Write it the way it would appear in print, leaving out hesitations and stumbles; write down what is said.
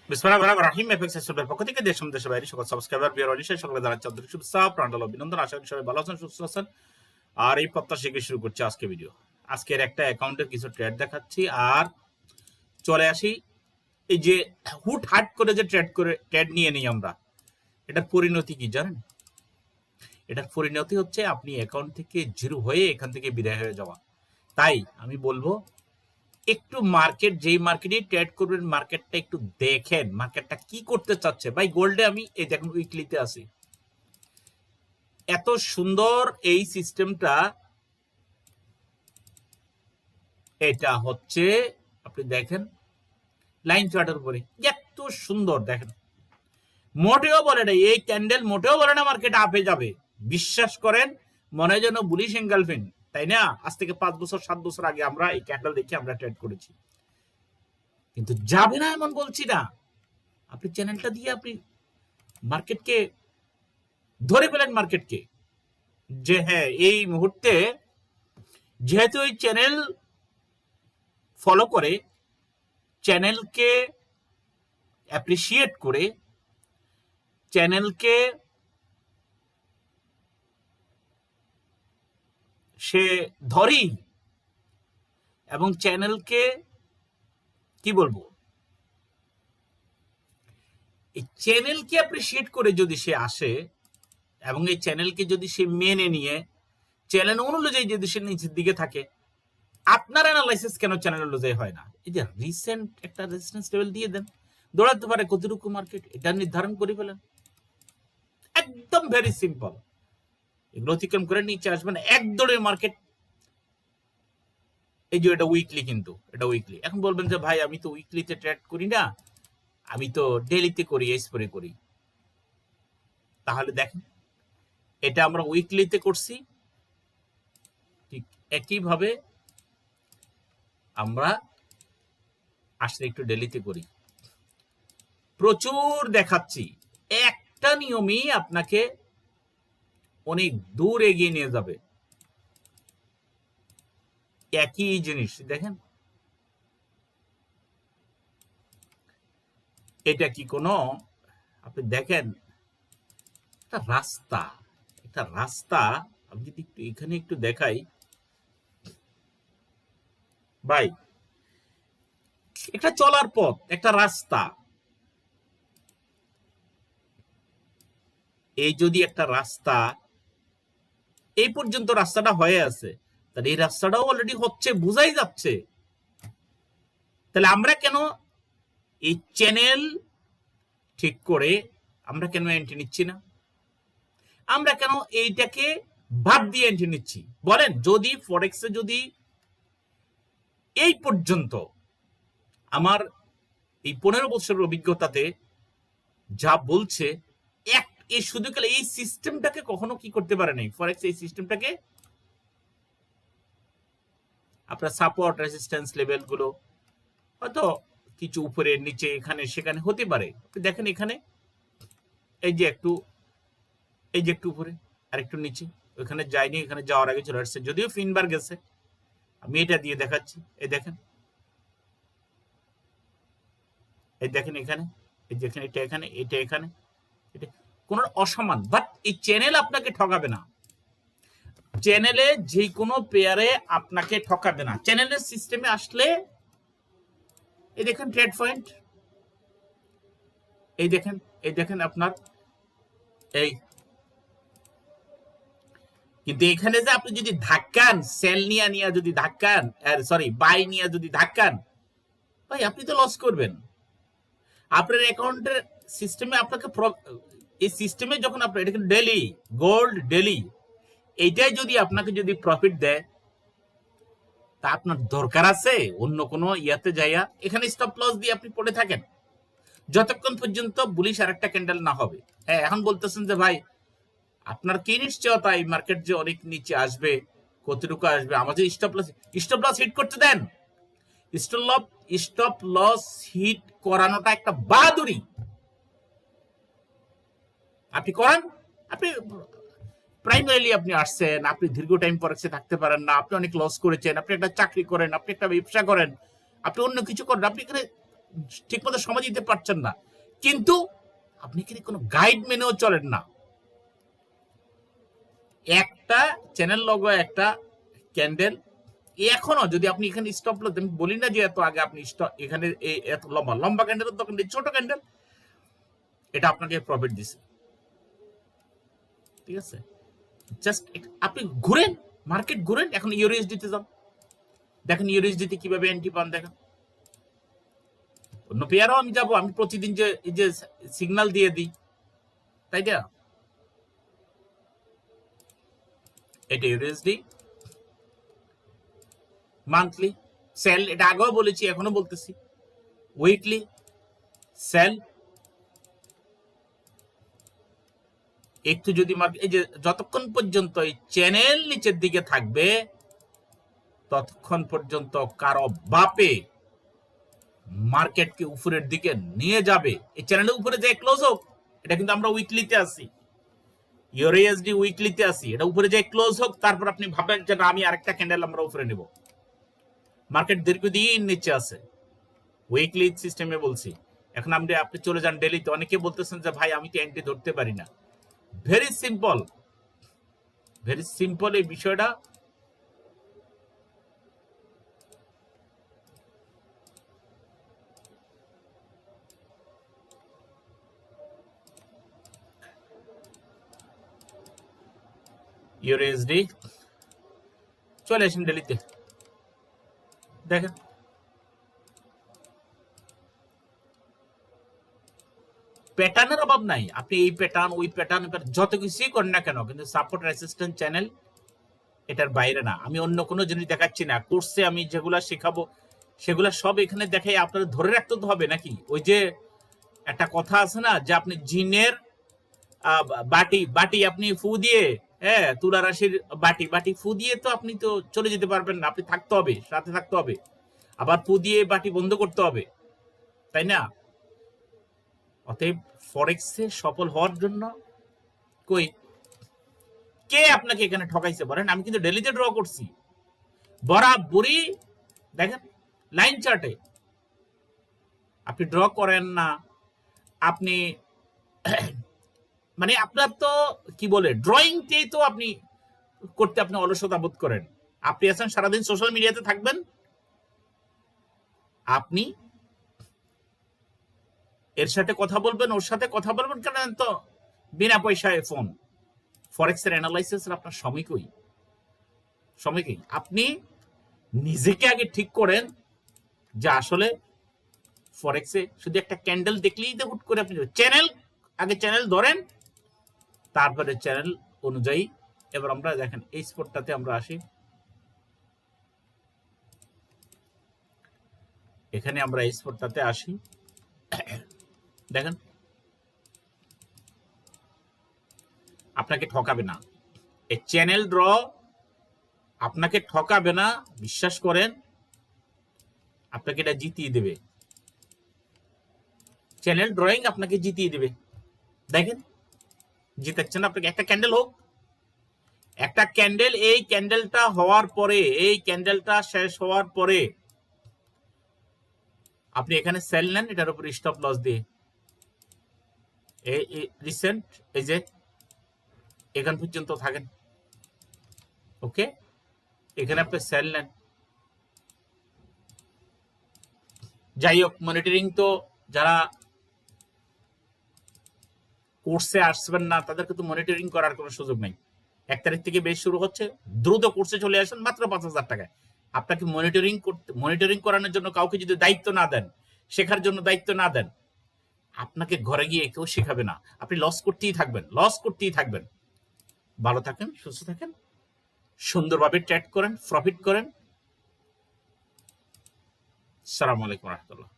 বিসমিল্লাহির রহমানির রহিম। এফএক্স এর পক্ষ থেকে দেশ এবং দেশের বাইরে সকল সাবস্ক্রাইবার বিয়ার অডিশন সকলে জানাচ্ছি আন্তরিক শুভেচ্ছা প্রাণঢাল অভিনন্দন। আশা করি সবাই ভালো আছেন, সুস্থ আছেন। আর এই প্রত্যাশাকে শুরু করছি আজকে ভিডিও। আজকের একটা অ্যাকাউন্টের কিছু ট্রেড দেখাচ্ছি আর চলে আসি এই যে হুট হাট করে যে ট্রেড নিয়ে নিই আমরা, এটার পরিণতি কি জানেন? এটার পরিণতি হচ্ছে আপনি অ্যাকাউন্ট থেকে জিরো হয়ে এখান থেকে বিদায় হয়ে যাওয়া। তাই আমি বলবো একটু মার্কেট, যেই মার্কেটে ট্রেড করবেন মার্কেটটা একটু দেখেন, মার্কেটটা কি করতে চাচ্ছে। ভাই গোল্ডে আমি এই দেখুন উইকলিতে আছি, এত সুন্দর এই সিস্টেমটা। এটা হচ্ছে আপনি দেখেন লাইন চার্টের উপরে এত সুন্দর দেখেন, মোটেও বলে না এই ক্যান্ডেল, মোটেও বলে না মার্কেট আপে যাবে। বিশ্বাস করেন, মনে হয় যেন বুলিশ এনগালফিন, তাই না? আজ থেকে 5 বছর 7 বছর আগে আমরা এই ক্যান্ডেল দেখে আমরা ট্রেড করেছি, কিন্তু যাবে না এমন বলছি না। আপনি চ্যানেলটা দিয়ে আপনি মার্কেটকে ধরে ফেলেন, মার্কেটকে যে হ্যাঁ এই মুহূর্তে যেহেতু এই চ্যানেল ফলো করে, চ্যানেলকে অ্যাপ্রিসিয়েট করে, চ্যানেলকে সে ধরি এবং চ্যানেলকে কি বলবো, এই চ্যানেলকে অ্যাপ্রিসিয়েট করে যদি সে আসে এবং এই চ্যানেলকে যদি সে মেনে নিয়ে চ্যানেল অনুযায়ী যদি সে নিচের দিকে থাকে, আপনার অ্যানালাইসিস কেন চ্যানেল অনুযায়ী হয় না? এই যে রিসেন্ট একটা রেজিস্ট্যান্স লেভেল দিয়ে দেন, দৌড়াতে পারে কতটুকু মার্কেট এটা নির্ধারণ করে ফেলেন, একদম ভেরি সিম্পল। এগুলো অতিক্রম করে নিচে আসবেন এক দৌড়ে মার্কেট। এই যে এটা উইকলি, কিন্তু এটা উইকলি। এখন বলবেন যে ভাই আমি তো উইকলিতে ট্রেড করি না, আমি তো ডেইলিতে করি, এক্সপোরে করি। তাহলে দেখেন এটা আমরা উইকলিতে করছি, ঠিক একইভাবে আমরা আসলে একটু ডেইলিতে করি। প্রচুর দেখাচ্ছি, একটা নিয়মই আপনাকে অনেক দূর এগিয়ে নিয়ে যাবে। একই জিনিস দেখেন, এটা কি কোনো, আপনি দেখেন একটা রাস্তা, একটা রাস্তা। আমি যদি একটু এখানে একটু দেখাই ভাই, একটা চলার পথ, একটা রাস্তা। এই যদি একটা রাস্তা এই পর্যন্ত রাস্তাটা হয়ে আছে, তাহলে এই রাস্তাটাও অলরেডি হচ্ছে, বোঝাই যাচ্ছে। তাহলে আমরা কেন এই চ্যানেল ঠিক করে আমরা কেন এন্ট্রি নিচ্ছি না? আমরা কেন এইটাকে বাদ দিয়ে এন্ট্রি নিচ্ছি বলেন? যদি ফরেক্সে যদি এই পর্যন্ত আমার এই 15 বছরের অভিজ্ঞতাতে যা বলছে, এই শুধু এই সিস্টেমটাকে কখনো কি করতে পারে নাই ফরেক্স, এই সিস্টেমটাকে আপনার সাপোর্ট রেজিস্ট্যান্স লেভেল গুলো হয়তো কিছু উপরে নিচে এখানে সেখানে হতে পারে। দেখেন এখানে এই যে একটু, এই যে একটু উপরে আর একটু নিচে, ওখানে যায়নি, এখানে যাওয়ার আগে চলে আসছে, যদিও ফিনবার গেছে। আমি এটা দিয়ে দেখাচ্ছি, এই দেখেন, এই দেখেন এখানে, এই দেখেন এটা এখানে, এটা এখানে, এটা কোন অসমান। বাট এই চ্যানেল আপনাকে ঠকাবে না, চ্যানেলে যে কোনো পেয়ারে আপনাকে ঠকাবে না। চ্যানেলের সিস্টেমে আসলে এই দেখেন ট্রেড পয়েন্ট, এই দেখেন, এই দেখেন আপনার এই, কিন্তু এখানে যে আপনি যদি ধাক্কান, সেল নিয়ে নিয়ে যদি ধাক্কান, সরি বাই নিয়ে যদি ধাক্কান, ভাই আপনি তো লস করবেন। আপনার অ্যাকাউন্টের সিস্টেমে আপনাকে এই সিস্টেমে যখন আপনার এটা ডেলি গোল্ড ডেলি, এইটাই যদি আপনাকে যদি প্রফিট দেয়, তা আপনার দরকার আছে অন্য কোনো ইয়াতে যাইয়া এখানে স্টপ লস দিয়ে আপনি পড়ে থাকেন যতক্ষণ পর্যন্ত বুলিশ আর একটা ক্যান্ডেল না হবে। হ্যাঁ, এখন বলতেছেন যে ভাই আপনার কি নিশ্চয়তা এই মার্কেট যে অনেক নিচে আসবে, কতটুকু আসবে, আমাদের স্টপ লস হিট করতে দেন। স্টপ লস হিট করানোটা একটা বাহাদুরি, আপনি করান। আপনি প্রাইমারিলি আপনি আসছেন, আপনি দীর্ঘ টাইম ফরেক্সে থাকতে পারেন না, আপনি অনেক লস করেছেন, আপনি একটা চাকরি করেন, আপনি একটা ব্যবসা করেন, আপনি অন্য কিছু করেন, আপনি এখানে ঠিক মতো সময় দিতে পারছেন না, কিন্তু আপনি কি কোনো গাইড মেনেও চলেন না। একটা চ্যানেল লগো, একটা ক্যান্ডেল, এখনো যদি আপনি এখানে স্টপ লস, আমি বলি না যে এত আগে আপনি এখানে এত লম্বা লম্বা ক্যান্ডেল, তখন ছোট ক্যান্ডেল, এটা আপনাকে প্রফিট দিছে, ঠিক আছে। জাস্ট আপনি ঘুরেন, মার্কেট ঘুরেন, এখন ইউএসডি তে যান, দেখেন ইউএসডি তে কিভাবে এন্ট্রি পান দেখেন। অন্য পেয়ারও আমি যাবো, আমি প্রতিদিন যে এই যে সিগন্যাল দিয়ে দিই, তাই না? এটা ইউএসডি মান্থলি সেল, এটা আগেও বলেছি এখনো বলতেছি। উইকলি সেল, একটু যদি এই যে যতক্ষণ পর্যন্ত এই চ্যানেল নিচের দিকে থাকবে ততক্ষণ পর্যন্ত কারো বাপে মার্কেটকে উপরের দিকে নিয়ে যাবে। এই চ্যানেলের উপরে যে ক্লোজ হোক, এটা কিন্তু আমরা উইকলিতে আছি, ইউএসডি উইকলিতে আছি, এটা উপরে যে ক্লোজ হোক, তারপর আপনি ভাবেন যে না আমি আরেকটা ক্যান্ডেল আমরা উপরে নেব। মার্কেট দীর্ঘদিন নিচে আছে, উইকলি সিস্টেমে বলছি। এখন আপনি চলে যান ডেলিতে, অনেকে বলতেছেন যে ভাই আমি তো এন্ট্রি ধরতে পারি না। ভেরি সিম্পল, ভেরি সিম্পল এই বিষয়টা। ইউএসডি চলে আসেন ডেলিতে, দেখেন প্যাটার্নের অভাব নাই। আপনি এই প্যাটার্ন ওই প্যাটার্ন যত কিছুই করেন না কেন, কিন্তু সাপোর্ট রেসিস্ট্যান্স চ্যানেল এটার বাইরে না। আমি অন্য কোনো জিনিস দেখাচ্ছি না, কোর্সে আমি যেগুলা শেখাবো সেগুলা সব এখানে দেখাই। আপনাদের ধরে রাখতে তো হবে নাকি? ওই যে একটা কথা আছে না, যে আপনি জিনের বাটি বাটি আপনি ফু দিয়ে, হ্যাঁ, তুলা রাশির বাটি বাটি ফু দিয়ে তো আপনি তো চলে যেতে পারবেন না, আপনি থাকতে হবে, সাথে থাকতে হবে, আবার ফু দিয়ে বাটি বন্ধ করতে হবে, তাই না? অতএব ফরেক্সে সফল হওয়ার জন্য কই কে আপনাকে এখানে ঠকাইছে বলেন? আমি কিন্তু ডেলিতে ড্র করছি বরাবরই, দেখেন লাইন চার্টে। আপনি ড্র করেন না, আপনি মানে আপনার তো কি বলে ড্রয়িংতেই তো আপনি করতে আপনি অলসতা বোধ করেন। আপনি আছেন সারাদিন সোশ্যাল মিডিয়াতে থাকবেন, আপনি এর সাথে কথা বলবেন, ওর সাথে কথা বলবেন, কেন তো বিনা পয়সায় ফোন। ফরেক্সের অ্যানালাইসিস আপনার শ্রমিকই শ্রমিকই। আপনি নিজেকে আগে ঠিক করেন যে আসলে ফরেক্সে শুধু একটা ক্যান্ডেল দেখলেই তো হুট করে আপনি চ্যানেল, আগে চ্যানেল ধরেন, তারপরে চ্যানেল অনুযায়ী। এবার আমরা দেখেন এই স্পটটাতে আমরা আসি, এখানে আমরা এই স্পটটাতে আসি, দেখেন আপনাকে ঠকাবে না, এই চ্যানেল ড্র আপনাকে ঠকাবে না, বিশ্বাস করেন, আপনাকে এটা জিতিয়ে দেবে। চ্যানেল ড্রয়িং আপনাকে জিতিয়ে দেবে। দেখেন জিতাচ্ছেন আপনাকে, একটা ক্যান্ডেল হোক, একটা ক্যান্ডেল, এই ক্যান্ডেলটা হওয়ার পরে, এই ক্যান্ডেলটা শেষ হওয়ার পরে আপনি এখানে সেল নেন, এটার উপর স্টপ লস দিয়ে, এই রিসেন্ট এই যে এখান পর্যন্ত থাকেন, ওকে, এখানে আপনি সেল নেন। যাই হোক, মনিটরিং তো যারা কোর্সে আসবেন না তাদেরকে তো মনিটরিং করার কোনো সুযোগ নেই। 1 তারিখ থেকে বেশ শুরু হচ্ছে, দ্রুত কোর্সে চলে আসেন মাত্র 5,000 টাকায়। আপনাকে মনিটরিং করানোর জন্য কাউকে যদি দায়িত্ব না দেন, শেখার জন্য দায়িত্ব না দেন, আপনাকে ঘরে গিয়ে কেউ শেখাবে না, আপনি লস করতেই থাকবেন, লস করতেই থাকবেন। ভালো থাকেন, সুস্থ থাকেন, সুন্দরভাবে ট্রেড করেন, প্রফিট করেন। আসসালামু আলাইকুম রহমতুল্লাহ।